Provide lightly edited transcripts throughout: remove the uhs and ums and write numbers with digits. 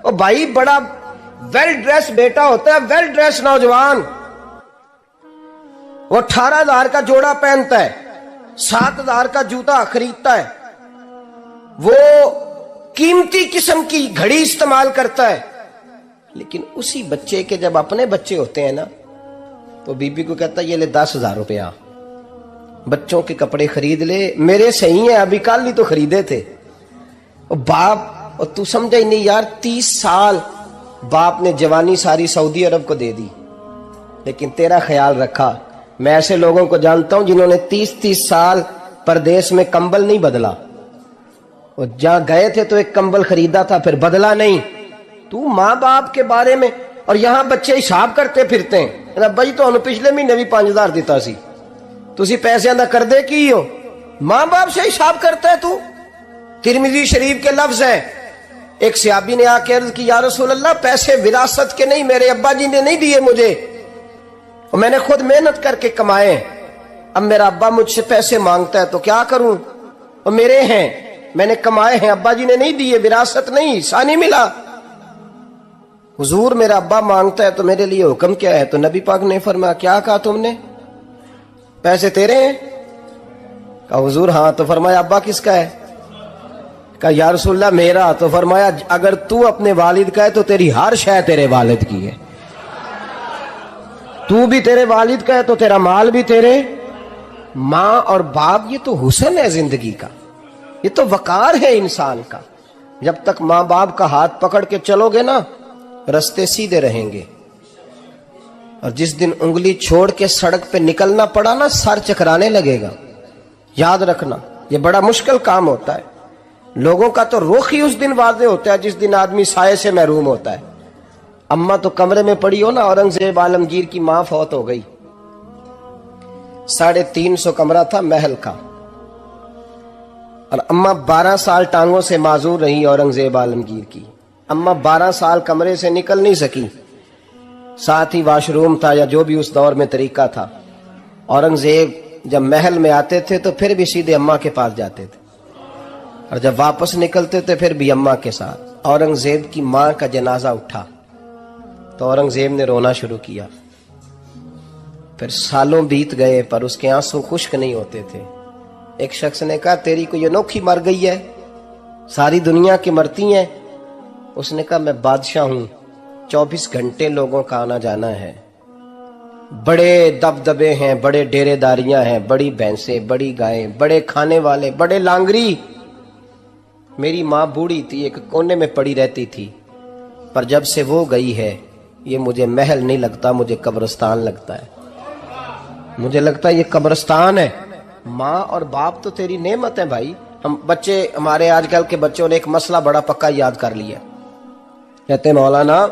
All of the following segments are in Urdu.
اور بھائی بڑا ویل ڈریس بیٹا ہوتا ہے، ویل ڈریس نوجوان، وہ 18,000 کا جوڑا پہنتا ہے، 7,000 کا جوتا خریدتا ہے، وہ قیمتی قسم کی گھڑی استعمال کرتا ہے، لیکن اسی بچے کے جب اپنے بچے ہوتے ہیں نا تو بی بی کو کہتا ہے یہ لے 10,000 روپیہ بچوں کے کپڑے خرید لے، میرے صحیح ہیں ابھی کل ہی تو خریدے تھے۔ اور باپ، اور تو سمجھا ہی نہیں یار، 30 سال باپ نے جوانی ساری سعودی عرب کو دے دی، لیکن تیرا خیال رکھا۔ میں ایسے لوگوں کو جانتا ہوں جنہوں نے 30 سال پردیس میں کمبل نہیں بدلا، اور جہاں گئے تھے تو ایک کمبل خریدا تھا پھر بدلا نہیں۔ تو ماں باپ کے بارے میں، اور یہاں بچے حساب کرتے پھرتے ہیں، ابا جی تو پچھلے مہینے بھی 5,000 دیتا سی، تسی پیسے ادا کر دے کی ہو؟ ماں باپ سے حساب کرتا ہے تو۔ ترمذی شریف کے لفظ ہیں، ایک صحابی نے آ کے عرض کی یا رسول اللہ پیسے وراثت کے نہیں، میرے ابا جی نے نہیں دیے مجھے، اور میں نے خود محنت کر کے کمائے، اب میرا ابا مجھ سے پیسے مانگتا ہے تو کیا کروں، اور میرے ہیں، میں نے کمائے ہیں، ابا جی نے نہیں دیے، وراثت نہیں، حصہ نہیں ملا۔ حضور میرا ابا مانگتا ہے تو میرے لیے حکم کیا ہے؟ تو نبی پاک نے فرمایا کیا کہا تم نے؟ پیسے تیرے ہیں؟ کہا حضور ہاں۔ تو فرمایا ابا کس کا ہے؟ کہا یا رسول اللہ میرا۔ تو فرمایا اگر تو اپنے والد کا ہے تو تیری ہر شے تیرے والد کی ہے، تو بھی تیرے والد کا ہے تو تیرا مال بھی تیرے۔ ماں اور باپ یہ تو حسن ہے زندگی کا، یہ تو وقار ہے انسان کا۔ جب تک ماں باپ کا ہاتھ پکڑ کے چلو گے نا رستے سیدھے رہیں گے، اور جس دن انگلی چھوڑ کے سڑک پہ نکلنا پڑا نا سر چکرانے لگے گا۔ یاد رکھنا یہ بڑا مشکل کام ہوتا ہے۔ لوگوں کا تو رخ ہی اس دن واضح ہوتا ہے جس دن آدمی سائے سے محروم ہوتا ہے۔ اماں تو کمرے میں پڑی ہو نا، اورنگزیب عالمگیر کی ماں فوت ہو گئی، 350 کمرہ تھا محل کا، اور اماں 12 سال ٹانگوں سے معذور رہی اورنگزیب عالمگیر کی۔ اماں 12 سال کمرے سے نکل نہیں سکی، ساتھ ہی واش روم تھا یا جو بھی اس دور میں طریقہ تھا۔ اورنگزیب جب محل میں آتے تھے تو پھر بھی سیدھے اماں کے پاس جاتے تھے، اور جب واپس نکلتے تھے پھر بھی اماں کے ساتھ۔ اورنگزیب کی ماں کا جنازہ اٹھا تو اورنگزیب نے رونا شروع کیا، پھر سالوں بیت گئے پر اس کے آنسو خشک نہیں ہوتے تھے۔ ایک شخص نے کہا تیری کوئی انوکھی مر گئی ہے، ساری دنیا کی مرتی ہیں؟ اس نے کہا میں بادشاہ ہوں، 24 گھنٹے لوگوں کا آنا جانا ہے، بڑے دبدبے ہیں، بڑے ڈیرے داریاں ہیں، بڑی بھینسیں، بڑی گائیں، بڑے کھانے والے، بڑے لانگری۔ میری ماں بوڑھی تھی، ایک کونے میں پڑی رہتی تھی، پر جب سے وہ گئی ہے یہ مجھے محل نہیں لگتا، مجھے قبرستان لگتا ہے، مجھے لگتا ہے یہ قبرستان ہے۔ ماں اور باپ تو تیری نعمت ہے بھائی۔ ہمارے آج کل کے بچوں نے ایک مسئلہ بڑا پکا یاد کر لیا، کہتے ہیں مولانا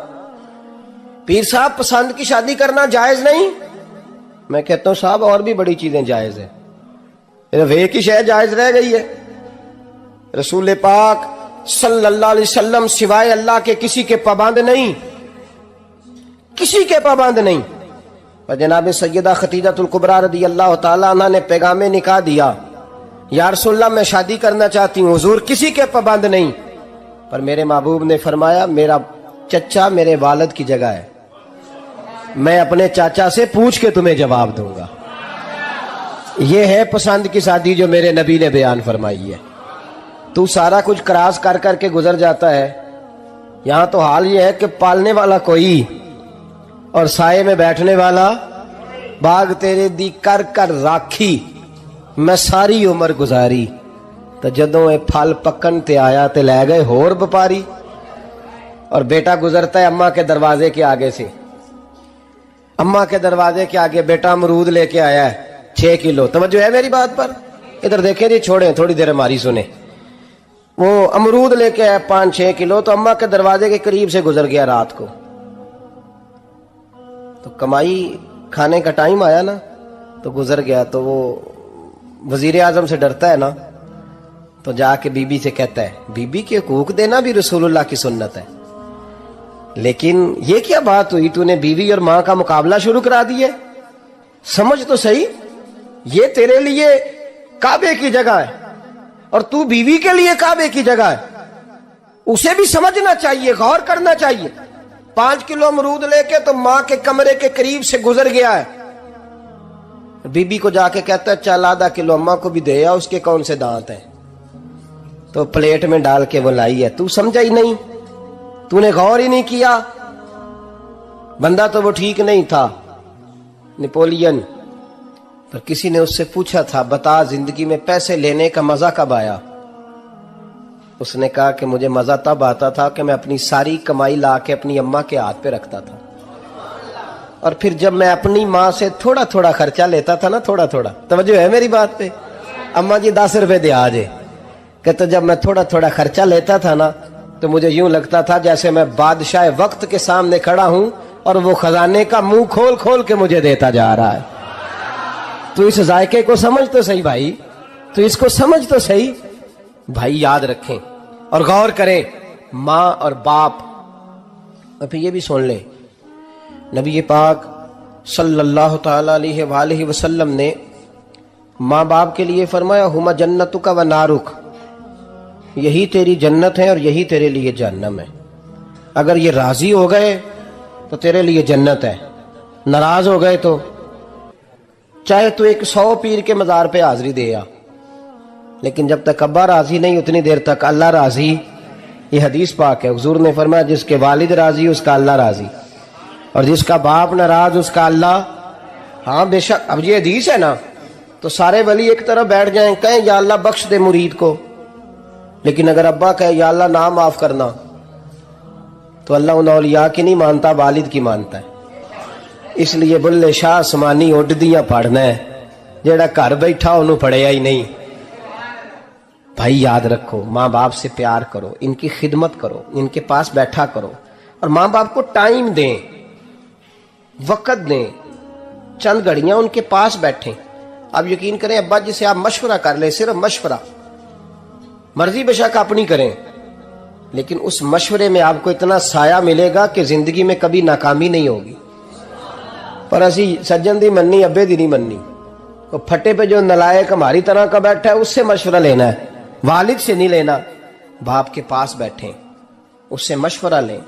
پیر صاحب پسند کی شادی کرنا جائز نہیں۔ میں کہتا ہوں صاحب اور بھی بڑی چیزیں جائز ہیں، ایک ہی شے جائز رہ گئی ہے۔ رسول پاک صلی اللہ علیہ وسلم سوائے اللہ کے کسی کے پابند نہیں، کسی کے پابند نہیں۔ اور جناب سیدہ خدیجہ الکبریٰ رضی اللہ تعالیٰ عنہ نے پیغام نکاح دیا، یا رسول اللہ میں شادی کرنا چاہتی ہوں، حضور کسی کے پابند نہیں، پر میرے محبوب نے فرمایا میرا چچا میرے والد کی جگہ ہے، میں اپنے چاچا سے پوچھ کے تمہیں جواب دوں گا۔ یہ ہے پسند کی شادی جو میرے نبی نے بیان فرمائی ہے۔ تو سارا کچھ کراس کر کر کے گزر جاتا ہے، یہاں تو حال یہ ہے کہ پالنے والا کوئی اور سائے میں بیٹھنے والا۔ باغ تیرے دی کر کر راکھی میں ساری عمر گزاری، تو جدوں اے پھل پکن تے آیا تے لے گئے ہور بپاری۔ اور بیٹا گزرتا ہے اماں کے دروازے کے آگے سے، اماں کے دروازے کے آگے بیٹا امرود لے کے آیا ہے 6 کلو۔ توجہ ہے میری بات پر؟ ادھر دیکھیں جی، چھوڑیں تھوڑی دیر ہماری سنیں۔ وہ امرود لے کے آیا 5-6 کلو، تو اماں کے دروازے کے قریب سے گزر گیا رات کو، تو کمائی کھانے کا ٹائم آیا نا تو گزر گیا۔ تو وہ وزیر اعظم سے ڈرتا ہے نا، تو جا کے بی بی سے کہتا ہے بی بی کے حقوق دینا بھی رسول اللہ کی سنت ہے، لیکن یہ کیا بات ہوئی، تو نے بیوی اور ماں کا مقابلہ شروع کرا دیا؟ سمجھ تو صحیح، یہ تیرے لیے کعبے کی جگہ ہے اور تو بیوی کے لیے کعبے کی جگہ ہے۔ اسے بھی سمجھنا چاہیے, غور کرنا چاہیے. 5 کلو امرود لے کے تو ماں کے کمرے کے قریب سے گزر گیا ہے, بی بی کو جا کے کہتا ہے چل آدھا کلو اماں کو بھی دے آ, اس کے کون سے دانت ہیں. تو پلیٹ میں ڈال کے وہ لائی ہے. تو سمجھا ہی نہیں, تو نے غور ہی نہیں کیا. بندہ تو وہ ٹھیک نہیں تھا, نیپولین. پر کسی نے اس سے پوچھا تھا بتا زندگی میں پیسے لینے کا مزہ کب آیا؟ اس نے کہا کہ مجھے مزہ تب آتا تھا کہ میں اپنی ساری کمائی لا کے اپنی اماں کے ہاتھ پہ رکھتا تھا, اور پھر جب میں اپنی ماں سے تھوڑا تھوڑا خرچہ لیتا تھا نا, تھوڑا تھوڑا, توجہ ہے میری بات پہ؟ اماں جی 10 روپے دے آجے, کہ تو جب میں تھوڑا تھوڑا خرچہ لیتا تھا نا تو مجھے یوں لگتا تھا جیسے میں بادشاہ وقت کے سامنے کھڑا ہوں اور وہ خزانے کا منہ کھول کھول کے مجھے دیتا جا رہا ہے. تو اس ذائقے کو سمجھ تو صحیح بھائی, تو اس کو سمجھ تو صحیح بھائی. یاد رکھیں اور غور کریں, ماں اور باپ. اور پھر یہ بھی سن لیں, نبی پاک صلی اللہ تعالی علیہ وآلہ وسلم نے ماں باپ کے لیے فرمایا ہما جنتک و نارک, یہی تیری جنت ہے اور یہی تیرے لیے جہنم ہے. اگر یہ راضی ہو گئے تو تیرے لیے جنت ہے, ناراض ہو گئے تو چاہے تو 100 پیر کے مزار پہ حاضری دے آ, لیکن جب تک ابا راضی نہیں اتنی دیر تک اللہ راضی. یہ حدیث پاک ہے, حضور نے فرمایا جس کے والد راضی اس کا اللہ راضی, اور جس کا باپ ناراض اس کا اللہ. ہاں بے شک. اب یہ حدیث ہے نا, تو سارے ولی ایک طرف بیٹھ جائیں کہیں یا اللہ بخش دے مرید کو, لیکن اگر ابا کہے یا اللہ نہ معاف کرنا تو اللہ ان اولیاء کی نہیں مانتا, والد کی مانتا ہے. اس لیے بلے شاہ سمانی اڈ دیاں پڑھنا ہے, جیڑا گھر بیٹھا انہوں پڑھیا ہی نہیں. بھائی یاد رکھو, ماں باپ سے پیار کرو, ان کی خدمت کرو, ان کے پاس بیٹھا کرو, اور ماں باپ کو ٹائم دیں, وقت دیں, چند گھڑیاں ان کے پاس بیٹھیں. آپ یقین کریں ابا جی سے آپ مشورہ کر لیں, صرف مشورہ, مرضی بے شک اپنی کریں, لیکن اس مشورے میں آپ کو اتنا سایہ ملے گا کہ زندگی میں کبھی ناکامی نہیں ہوگی. پر اسی سجن دی مننی ابے دی نہیں مننی. تو پھٹے پہ جو نلائق ہماری طرح کا بیٹھا ہے اس سے مشورہ لینا ہے, والد سے نہیں لینا. باپ کے پاس بیٹھیں, اس سے مشورہ لیں,